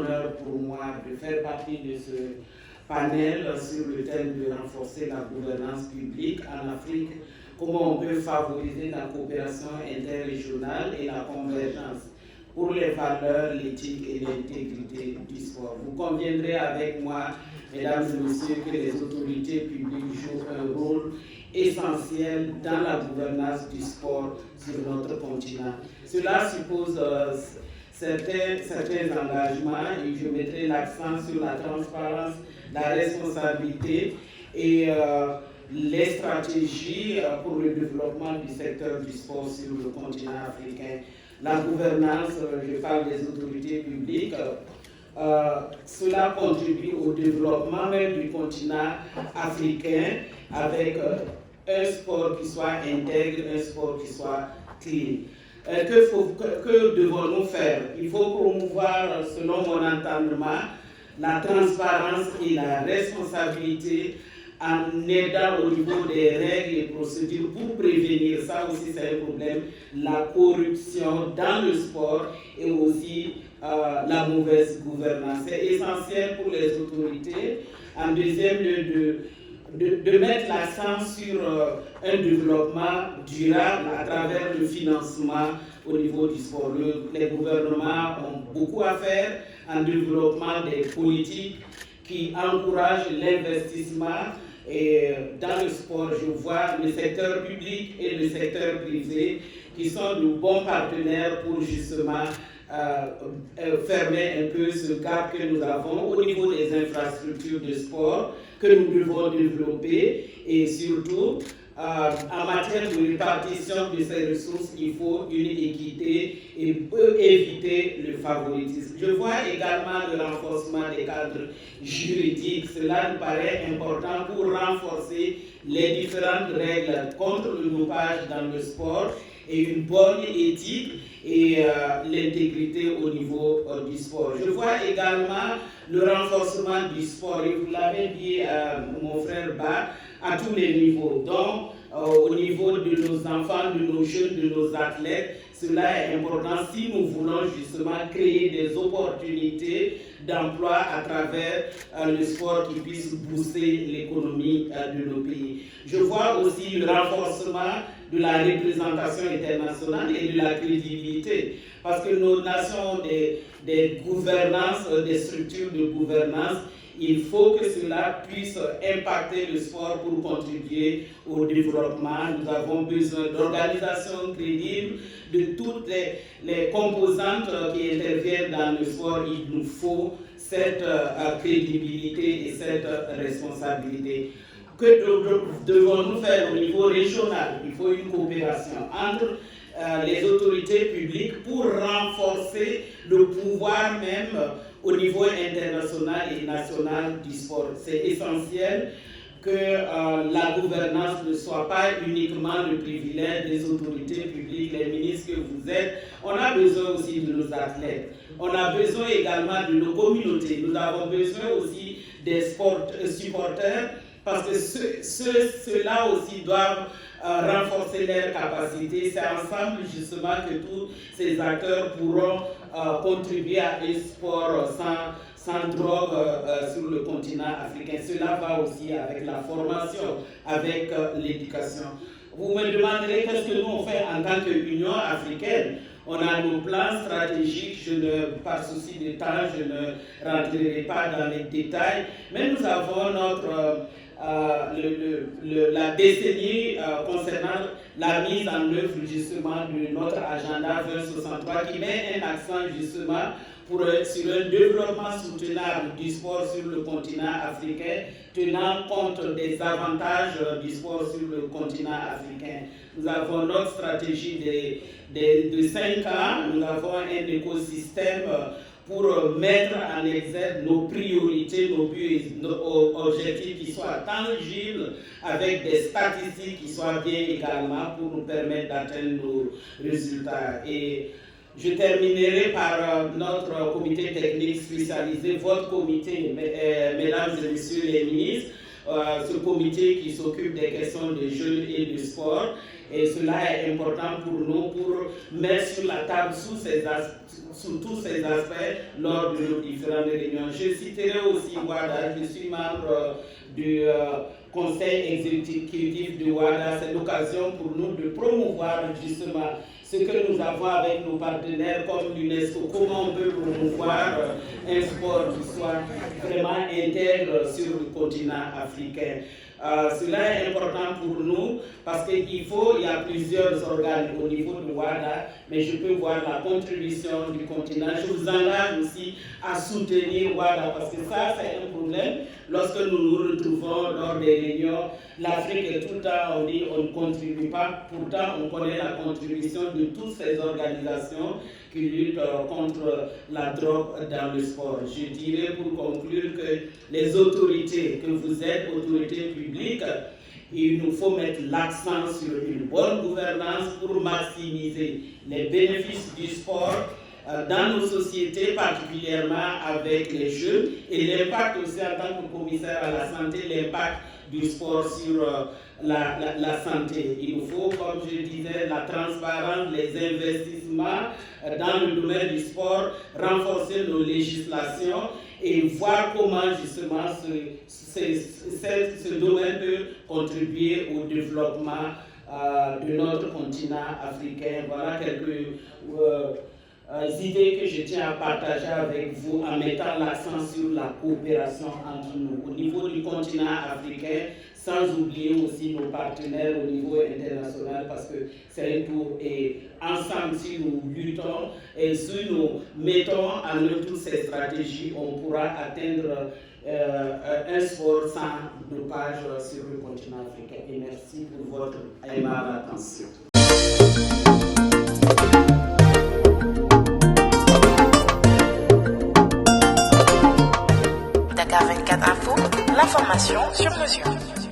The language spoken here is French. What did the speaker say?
honneur pour moi de faire partie de ce panel sur le thème de renforcer la gouvernance publique en Afrique, comment on peut favoriser la coopération interrégionale et la convergence pour les valeurs, l'éthique et l'intégrité du sport. Vous conviendrez avec moi, mesdames et messieurs, que les autorités publiques jouent un rôle essentiel dans la gouvernance du sport sur notre continent. Cela suppose certains engagements et je mettrai l'accent sur la transparence, la responsabilité et les stratégies pour le développement du secteur du sport sur le continent africain. La gouvernance, je parle des autorités publiques, cela contribue au développement même du continent africain avec un sport qui soit intègre, un sport qui soit clean. Que devons-nous faire? Il faut promouvoir, selon mon entendement, la transparence et la responsabilité en aidant au niveau des règles et procédures pour prévenir, ça aussi c'est un problème, la corruption dans le sport et aussi la mauvaise gouvernance. C'est essentiel pour les autorités, en deuxième lieu, de mettre l'accent sur un développement durable à travers le financement au niveau du sport. Les gouvernements ont beaucoup à faire en développement des politiques qui encouragent l'investissement. Et dans le sport, je vois le secteur public et le secteur privé qui sont de bons partenaires pour justement fermer un peu ce gap que nous avons au niveau des infrastructures de sport que nous devons développer et surtout en matière de répartition de ces ressources, il faut une équité et éviter le favoritisme. Je vois également le renforcement des cadres juridiques. Cela nous paraît important pour renforcer les différentes règles contre le dopage dans le sport et une bonne éthique et l'intégrité au niveau du sport. Je vois également le renforcement du sport, et vous l'avez dit, mon frère Ba, à tous les niveaux. Donc, au niveau de nos enfants, de nos jeunes, de nos athlètes, cela est important si nous voulons justement créer des opportunités d'emploi à travers le sport qui puisse booster l'économie de nos pays. Je vois aussi le renforcement de la représentation internationale et de la crédibilité, parce que nos nations ont des gouvernances, des structures de gouvernance. Il faut que cela puisse impacter le sport pour contribuer au développement. Nous avons besoin d'organisations crédibles, de toutes les composantes qui interviennent dans le sport. Il nous faut cette crédibilité et cette responsabilité. Que devons-nous faire au niveau régional? Il faut une coopération entre les autorités publiques pour renforcer le pouvoir même au niveau international et national du sport. C'est essentiel que la gouvernance ne soit pas uniquement le privilège des autorités publiques, les ministres que vous êtes. On a besoin aussi de nos athlètes. On a besoin également de nos communautés. Nous avons besoin aussi des supporters, parce que ceux-là aussi doivent renforcer leurs capacités. C'est ensemble justement que tous ces acteurs pourront contribuer à un sport sans drogue sur le continent africain. Cela va aussi avec la formation, avec l'éducation. Vous me demanderez qu'est-ce que nous on fait en tant qu'Union africaine. On a nos plans stratégiques, par souci de temps, je ne rentrerai pas dans les détails, mais nous avons la décennie concernant la mise en œuvre justement de notre agenda 2063 qui met un accent justement sur un développement soutenable du sport sur le continent africain, tenant compte des avantages du sport sur le continent africain. Nous avons notre stratégie de 5 ans, nous avons un écosystème pour mettre en exergue nos priorités, nos buts et nos objectifs qui soient tangibles, avec des statistiques qui soient bien également pour nous permettre d'atteindre nos résultats. Et je terminerai par notre comité technique spécialisé, votre comité, mesdames et messieurs les ministres, ce comité qui s'occupe des questions des jeunes et du sport. Et cela est important pour nous pour mettre sur la table sous tous ces aspects lors de nos différentes réunions. Je citerai aussi WADA, je suis membre du conseil exécutif de WADA. C'est l'occasion pour nous de promouvoir justement ce que nous avons avec nos partenaires comme l'UNESCO, comment on peut promouvoir un sport qui soit vraiment intègre sur le continent africain. Cela est important pour nous parce qu'il y a plusieurs organes au niveau de WADA, mais je peux voir la contribution du continent. Je vous engage aussi à soutenir WADA parce que ça, c'est un problème. Lorsque nous nous retrouvons lors des réunions, l'Afrique est tout le temps, on dit, on ne contribue pas. Pourtant, on connaît la contribution de toutes ces organisations qui luttent contre la drogue dans le sport. Je dirais pour conclure que les autorités, que vous êtes autorités publiques, il nous faut mettre l'accent sur une bonne gouvernance pour maximiser les bénéfices du sport dans nos sociétés, particulièrement avec les jeunes, et l'impact aussi en tant que commissaire à la santé, l'impact du sport sur la santé. Il nous faut, comme je disais, la transparence, les investissements dans le domaine du sport, renforcer nos législations et voir comment justement ce domaine peut contribuer au développement de notre continent africain. Voilà quelques idées que je tiens à partager avec vous en mettant l'accent sur la coopération entre nous au niveau du continent africain, sans oublier aussi nos partenaires au niveau international, parce que c'est un tout. Et ensemble, si nous luttons et si nous mettons en œuvre toutes ces stratégies, on pourra atteindre un sport sans dopage sur le continent africain. Et merci pour votre aimable attention. Dakar 24 Info, l'information sur mesure.